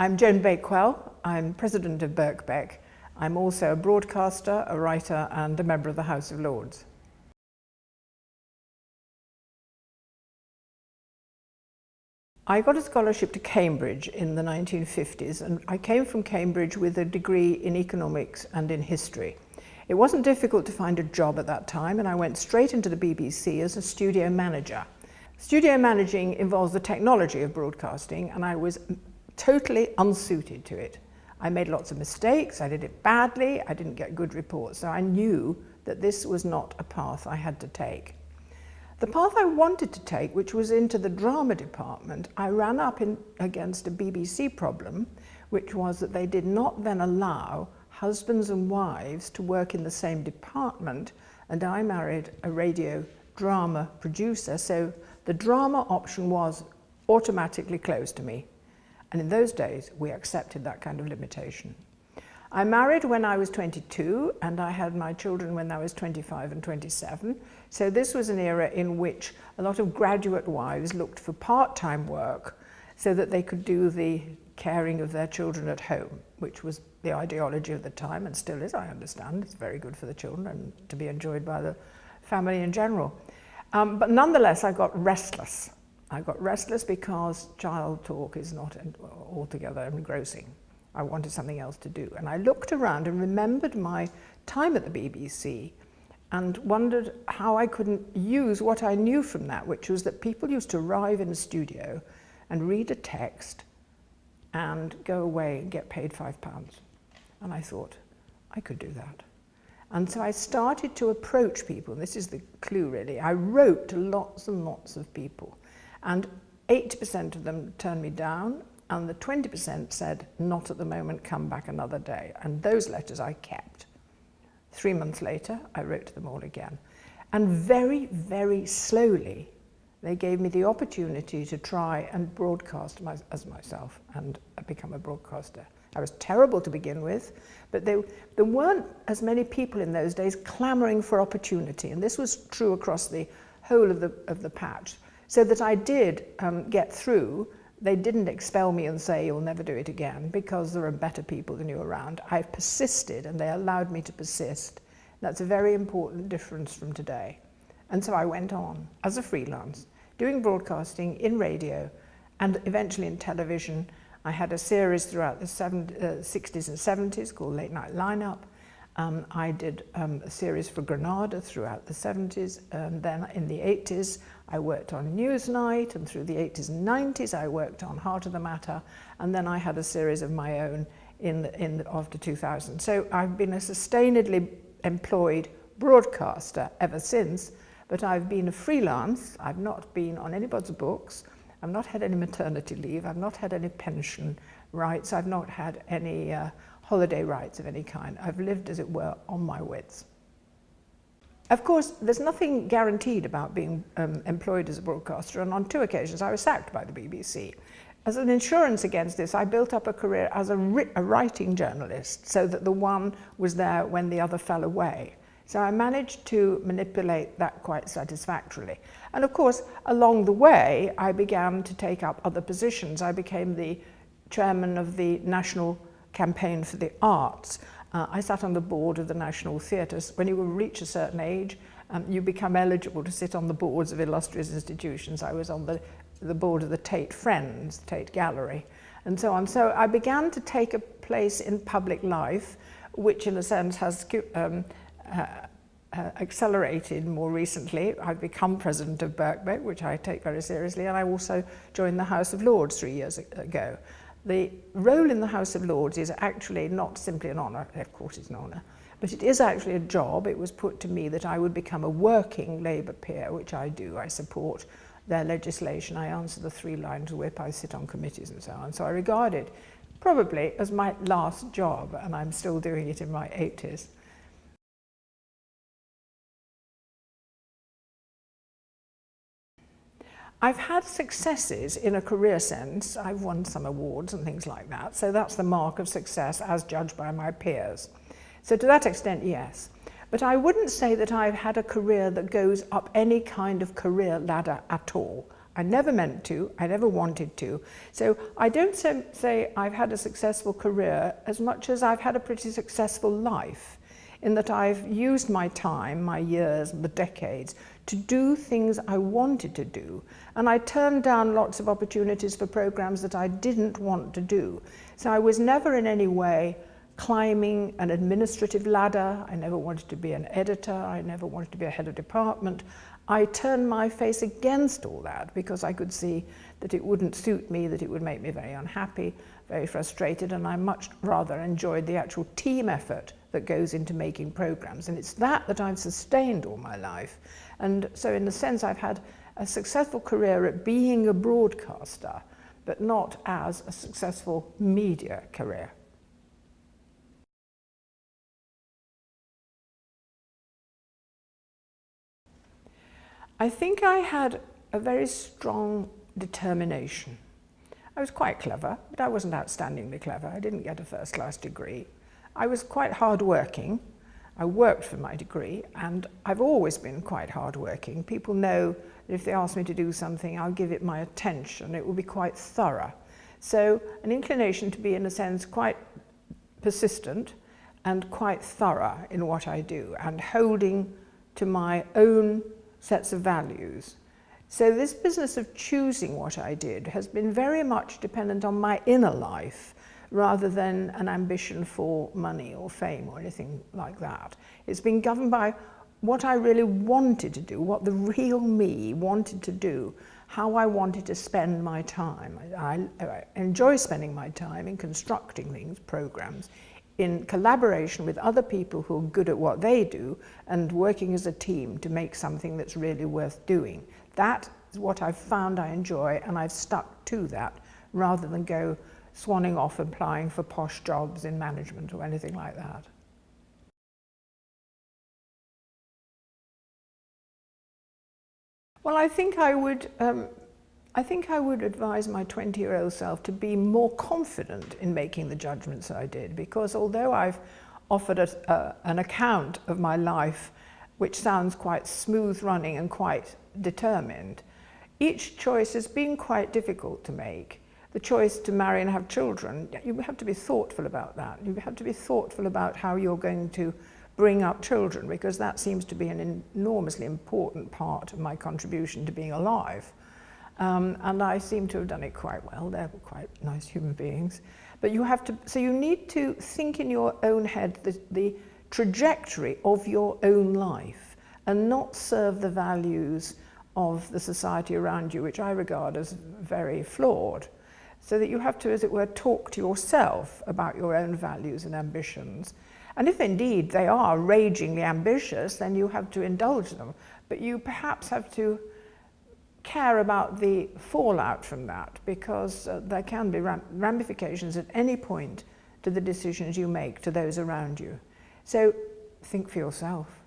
I'm Joan Bakewell. I'm president of Birkbeck. I'm also a broadcaster, a writer, and a member of the House of Lords. I got a scholarship to Cambridge in the 1950s, and I came from Cambridge with a degree in economics and in history. It wasn't difficult to find a job at that time, and I went straight into the BBC as a studio manager. Studio managing involves the technology of broadcasting, and I was totally unsuited to it. I made lots of mistakes, I did it badly, I didn't get good reports, so I knew that this was not a path I had to take. The path I wanted to take, which was into the drama department, I ran up against a BBC problem, which was that they did not then allow husbands and wives to work in the same department, and I married a radio drama producer, so the drama option was automatically closed to me. And in those days, we accepted that kind of limitation. I married when I was 22, and I had my children when I was 25 and 27. So this was an era in which a lot of graduate wives looked for part-time work so that they could do the caring of their children at home, which was the ideology of the time, and still is, I understand. It's very good for the children and to be enjoyed by the family in general. But nonetheless, I got restless. I got restless because child talk is not altogether engrossing. I wanted something else to do. And I looked around and remembered my time at the BBC and wondered how I couldn't use what I knew from that, which was that people used to arrive in the studio and read a text and go away and get paid £5. And I thought, I could do that. And so I started to approach people, and this is the clue really. I wrote to lots and lots of people, and 80% of them turned me down, and the 20% said, not at the moment, come back another day. And those letters I kept. 3 months later, I wrote to them all again. And very, very slowly, they gave me the opportunity to try and broadcast as myself and become a broadcaster. I was terrible to begin with, but there weren't as many people in those days clamouring for opportunity, and this was true across the whole of the patch. So that I did get through. They didn't expel me and say, you'll never do it again, because there are better people than you around. I persisted, and they allowed me to persist. That's a very important difference from today. And so I went on as a freelance, doing broadcasting in radio and eventually in television. I had a series throughout the 60s and 70s called Late Night Lineup. I did a series for Granada throughout the 70s, and then in the 80s I worked on Newsnight, and through the 80s and 90s I worked on Heart of the Matter, and then I had a series of my own after 2000. So I've been a sustainably employed broadcaster ever since, but I've been a freelance. I've not been on anybody's books. I've not had any maternity leave. I've not had any pension rights. I've not had any holiday rights of any kind. I've lived, as it were, on my wits. Of course, there's nothing guaranteed about being employed as a broadcaster, and on 2 occasions I was sacked by the BBC. As an insurance against this, I built up a career as a writing journalist, so that the one was there when the other fell away. So I managed to manipulate that quite satisfactorily. And of course, along the way, I began to take up other positions. I became the chairman of the National Campaign for the Arts. I sat on the board of the National Theatres. When you reach a certain age, you become eligible to sit on the boards of illustrious institutions. I was on the board of the Tate Friends, Tate Gallery, and so on. So I began to take a place in public life, which in a sense has accelerated more recently. I've become president of Birkbeck, which I take very seriously, and I also joined the House of Lords 3 years ago. The role in the House of Lords is actually not simply an honour, of course it's an honour, but it is actually a job. It was put to me that I would become a working Labour peer, which I do. I support their legislation, I answer the 3 lines whip, I sit on committees and so on. So I regard it probably as my last job, and I'm still doing it in my 80s. I've had successes in a career sense. I've won some awards and things like that, so that's the mark of success as judged by my peers. So to that extent, yes. But I wouldn't say that I've had a career that goes up any kind of career ladder at all. I never meant to, I never wanted to. So I don't say I've had a successful career as much as I've had a pretty successful life, in that I've used my time, my years, the decades, to do things I wanted to do. And I turned down lots of opportunities for programs that I didn't want to do. So I was never in any way climbing an administrative ladder. I never wanted to be an editor. I never wanted to be a head of department. I turned my face against all that because I could see that it wouldn't suit me, that it would make me very unhappy, very frustrated, and I much rather enjoyed the actual team effort that goes into making programs. And it's that I've sustained all my life. And so in a sense, I've had a successful career at being a broadcaster, but not as a successful media career. I think I had a very strong determination. I was quite clever, but I wasn't outstandingly clever. I didn't get a first-class degree. I was quite hard-working. I worked for my degree, and I've always been quite hard-working. People know that if they ask me to do something, I'll give it my attention. It will be quite thorough. So an inclination to be, in a sense, quite persistent and quite thorough in what I do, and holding to my own sets of values. So this business of choosing what I did has been very much dependent on my inner life rather than an ambition for money or fame or anything like that. It's been governed by what I really wanted to do, what the real me wanted to do, how I wanted to spend my time. I enjoy spending my time in constructing things, programs, in collaboration with other people who are good at what they do and working as a team to make something that's really worth doing. That is what I've found I enjoy, and I've stuck to that rather than go swanning off applying for posh jobs in management or anything like that. Well, I think I would advise my 20-year-old self to be more confident in making the judgments that I did, because although I've offered an account of my life which sounds quite smooth running and quite determined, each choice has been quite difficult to make. The choice to marry and have children, you have to be thoughtful about that. You have to be thoughtful about how you're going to bring up children, because that seems to be an enormously important part of my contribution to being alive. And I seem to have done it quite well. They're quite nice human beings. But so you need to think in your own head the trajectory of your own life and not serve the values of the society around you, which I regard as very flawed. So that you have to, as it were, talk to yourself about your own values and ambitions. And if indeed they are ragingly ambitious, then you have to indulge them. But you perhaps have to care about the fallout from that, because there can be ramifications at any point to the decisions you make to those around you. So think for yourself.